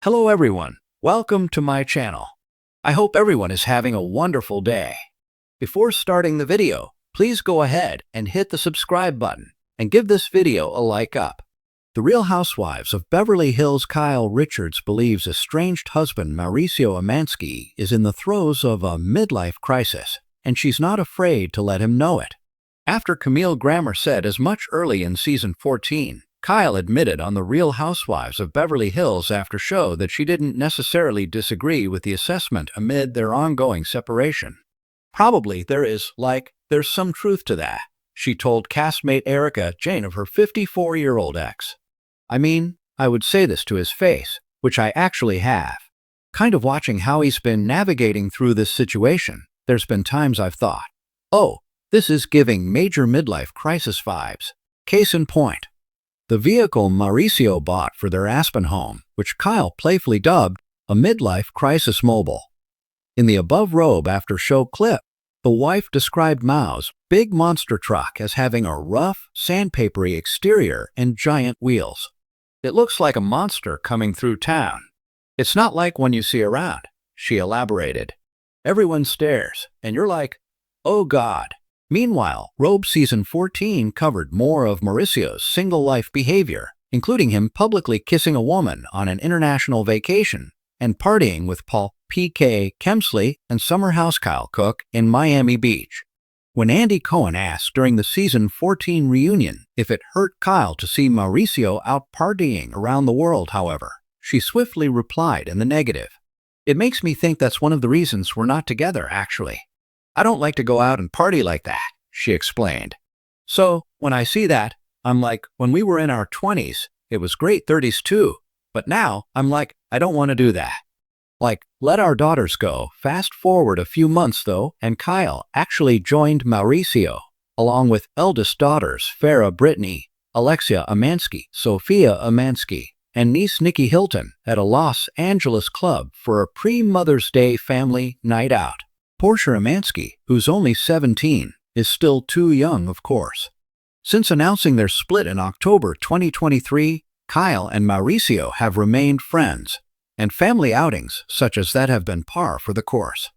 Hello everyone, welcome to my channel. I hope everyone is having a wonderful day. Before starting the video, please go ahead and hit the subscribe button and give this video a like up. The Real Housewives of Beverly Hills Kyle Richards believes estranged husband Mauricio Umansky is in the throes of a midlife crisis, and she's not afraid to let him know it. After Camille Grammer said as much early in season 14, Kyle admitted on The Real Housewives of Beverly Hills after show that she didn't necessarily disagree with the assessment amid their ongoing separation. Probably there's some truth to that, she told castmate Erica Jane of her 54-year-old ex. I mean, I would say this to his face, which I actually have. Kind of watching how he's been navigating through this situation, there's been times I've thought, oh, this is giving major midlife crisis vibes. Case in point. The vehicle Mauricio bought for their Aspen home, which Kyle playfully dubbed a midlife crisis mobile. In the above robe after show clip, the wife described Mao's big monster truck as having a rough, sandpapery exterior and giant wheels. It looks like a monster coming through town. It's not like one you see around, she elaborated. Everyone stares, and you're like, oh God. Meanwhile, Robe Season 14 covered more of Mauricio's single-life behavior, including him publicly kissing a woman on an international vacation and partying with Paul P.K. Kemsley and summer house Kyle Cook in Miami Beach. When Andy Cohen asked during the Season 14 reunion if it hurt Kyle to see Mauricio out partying around the world, however, she swiftly replied in the negative. It makes me think that's one of the reasons we're not together, actually. I don't like to go out and party like that, she explained. So, when I see that, I'm like, when we were in our 20s, it was great 30s too, but now I'm like, I don't want to do that. Like, let our daughters go. Fast forward a few months though, and Kyle actually joined Mauricio, along with eldest daughters Farrah Brittany, Alexia Umansky, Sophia Umansky, and niece Nikki Hilton at a Los Angeles club for a pre-Mother's Day family night out. Portia Umansky, who's only 17, is still too young, of course. Since announcing their split in October 2023, Kyle and Mauricio have remained friends, and family outings such as that have been par for the course.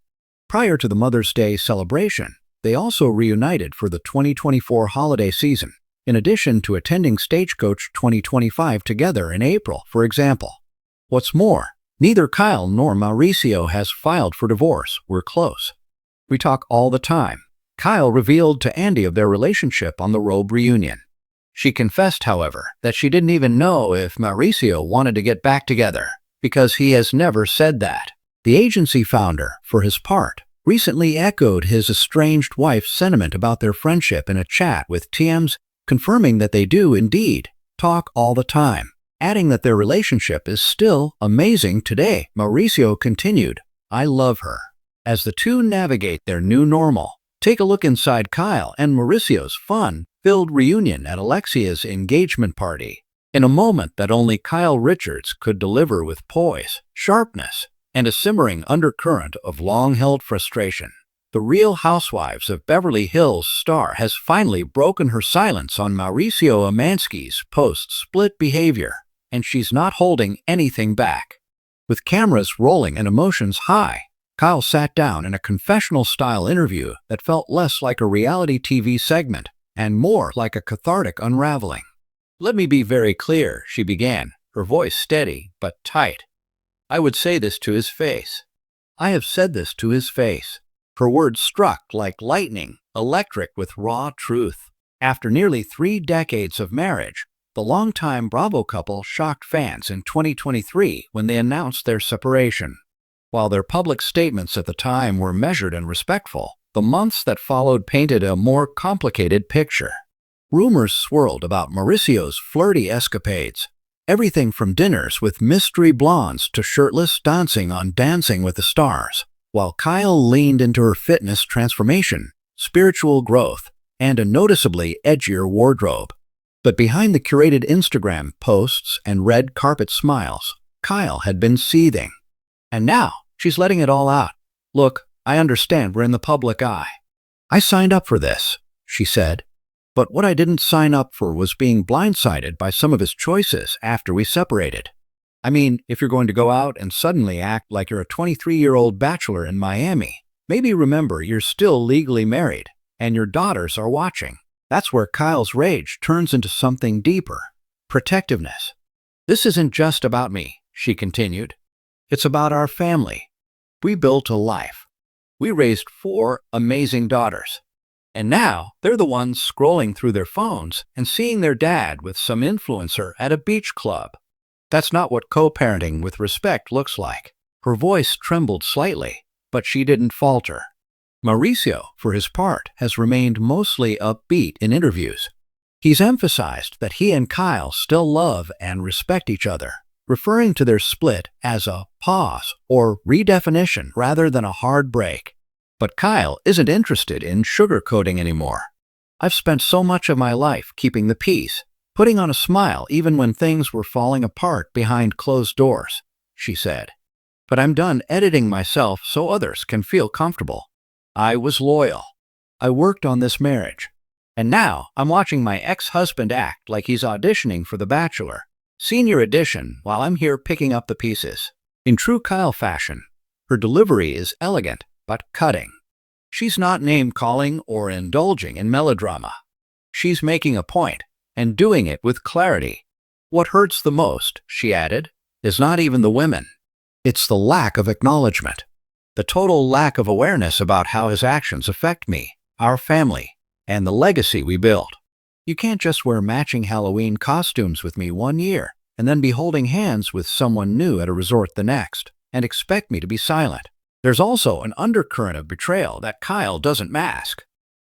Prior to the Mother's Day celebration, they also reunited for the 2024 holiday season, in addition to attending Stagecoach 2025 together in April, for example. What's more, neither Kyle nor Mauricio has filed for divorce. We're close. We talk all the time. Kyle revealed to Andy of their relationship on the Robe reunion. She confessed, however, that she didn't even know if Mauricio wanted to get back together, because he has never said that. The agency founder, for his part, recently echoed his estranged wife's sentiment about their friendship in a chat with TMZ, confirming that they do indeed talk all the time. Adding that their relationship is still amazing today, Mauricio continued, I love her. As the two navigate their new normal, take a look inside Kyle and Mauricio's fun-filled reunion at Alexia's engagement party. In a moment that only Kyle Richards could deliver with poise, sharpness, and a simmering undercurrent of long-held frustration, the Real Housewives of Beverly Hills star has finally broken her silence on Mauricio Umansky's post-split behavior, and she's not holding anything back. With cameras rolling and emotions high, Kyle sat down in a confessional-style interview that felt less like a reality TV segment and more like a cathartic unraveling. Let me be very clear, she began, her voice steady but tight. I would say this to his face. I have said this to his face. Her words struck like lightning, electric with raw truth. After nearly 3 decades of marriage, the longtime Bravo couple shocked fans in 2023 when they announced their separation. While their public statements at the time were measured and respectful, the months that followed painted a more complicated picture. Rumors swirled about Mauricio's flirty escapades, everything from dinners with mystery blondes to shirtless dancing on Dancing with the Stars, while Kyle leaned into her fitness transformation, spiritual growth, and a noticeably edgier wardrobe. But behind the curated Instagram posts and red carpet smiles, Kyle had been seething. And now, she's letting it all out. Look, I understand we're in the public eye. I signed up for this, she said. But what I didn't sign up for was being blindsided by some of his choices after we separated. I mean, if you're going to go out and suddenly act like you're a 23-year-old bachelor in Miami, maybe remember you're still legally married and your daughters are watching. That's where Kyle's rage turns into something deeper: protectiveness. This isn't just about me, she continued. It's about our family. We built a life. We raised 4 amazing daughters. And now they're the ones scrolling through their phones and seeing their dad with some influencer at a beach club. That's not what co-parenting with respect looks like. Her voice trembled slightly, but she didn't falter. Mauricio, for his part, has remained mostly upbeat in interviews. He's emphasized that he and Kyle still love and respect each other, referring to their split as a pause or redefinition rather than a hard break. But Kyle isn't interested in sugarcoating anymore. I've spent so much of my life keeping the peace, putting on a smile even when things were falling apart behind closed doors, she said. But I'm done editing myself so others can feel comfortable. I was loyal. I worked on this marriage. And now I'm watching my ex-husband act like he's auditioning for The Bachelor, Senior Edition, while I'm here picking up the pieces. In true Kyle fashion, her delivery is elegant but cutting. She's not name-calling or indulging in melodrama. She's making a point and doing it with clarity. What hurts the most, she added, is not even the women. It's the lack of acknowledgement. The total lack of awareness about how his actions affect me, our family, and the legacy we built. You can't just wear matching Halloween costumes with me one year and then be holding hands with someone new at a resort the next and expect me to be silent. There's also an undercurrent of betrayal that Kyle doesn't mask.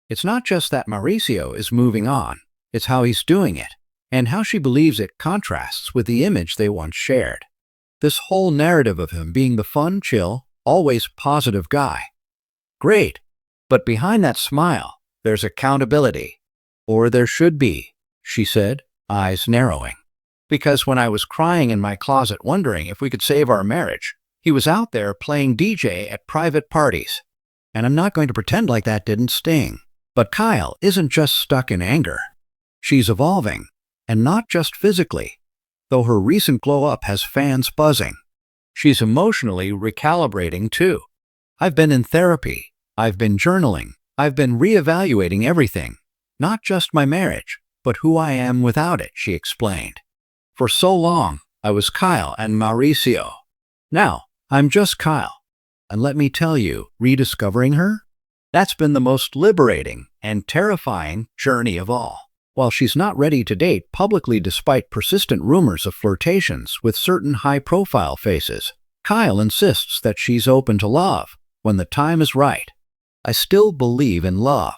It's not just that Mauricio is moving on, it's how he's doing it, and how she believes it contrasts with the image they once shared. This whole narrative of him being the fun, chill, always positive guy. Great, but behind that smile, there's accountability. Or there should be, she said, eyes narrowing. Because when I was crying in my closet wondering if we could save our marriage, he was out there playing DJ at private parties. And I'm not going to pretend like that didn't sting. But Kyle isn't just stuck in anger. She's evolving, and not just physically, though her recent glow-up has fans buzzing. She's emotionally recalibrating too. I've been in therapy, I've been journaling, I've been reevaluating everything, not just my marriage, but who I am without it, she explained. For so long, I was Kyle and Mauricio. Now, I'm just Kyle. And let me tell you, rediscovering her? That's been the most liberating and terrifying journey of all. While she's not ready to date publicly despite persistent rumors of flirtations with certain high-profile faces, Kyle insists that she's open to love when the time is right. I still believe in love.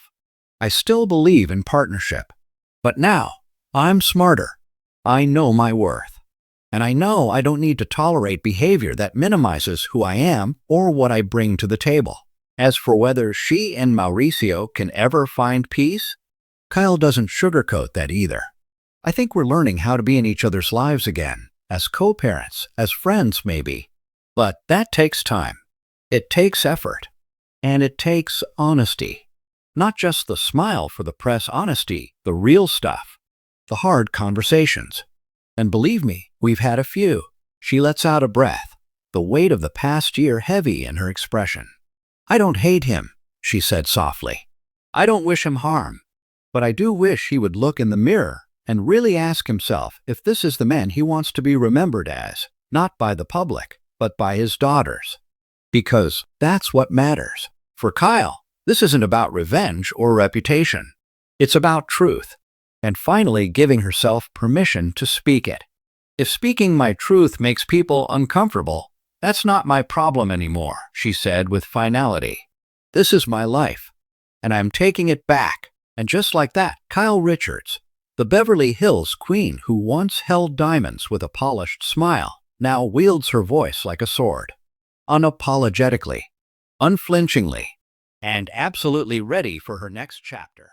I still believe in partnership. But now, I'm smarter. I know my worth. And I know I don't need to tolerate behavior that minimizes who I am or what I bring to the table. As for whether she and Mauricio can ever find peace, Kyle doesn't sugarcoat that either. I think we're learning how to be in each other's lives again, as co-parents, as friends maybe. But that takes time. It takes effort. And it takes honesty. Not just the smile for the press honesty, the real stuff. The hard conversations. And believe me, we've had a few. She lets out a breath, the weight of the past year heavy in her expression. I don't hate him, she said softly. I don't wish him harm. But I do wish he would look in the mirror and really ask himself if this is the man he wants to be remembered as, not by the public, but by his daughters. Because that's what matters. For Kyle, this isn't about revenge or reputation. It's about truth, and finally giving herself permission to speak it. If speaking my truth makes people uncomfortable, that's not my problem anymore, she said with finality. This is my life, and I'm taking it back. And just like that, Kyle Richards, the Beverly Hills queen who once held diamonds with a polished smile, now wields her voice like a sword. Unapologetically, unflinchingly, and absolutely ready for her next chapter.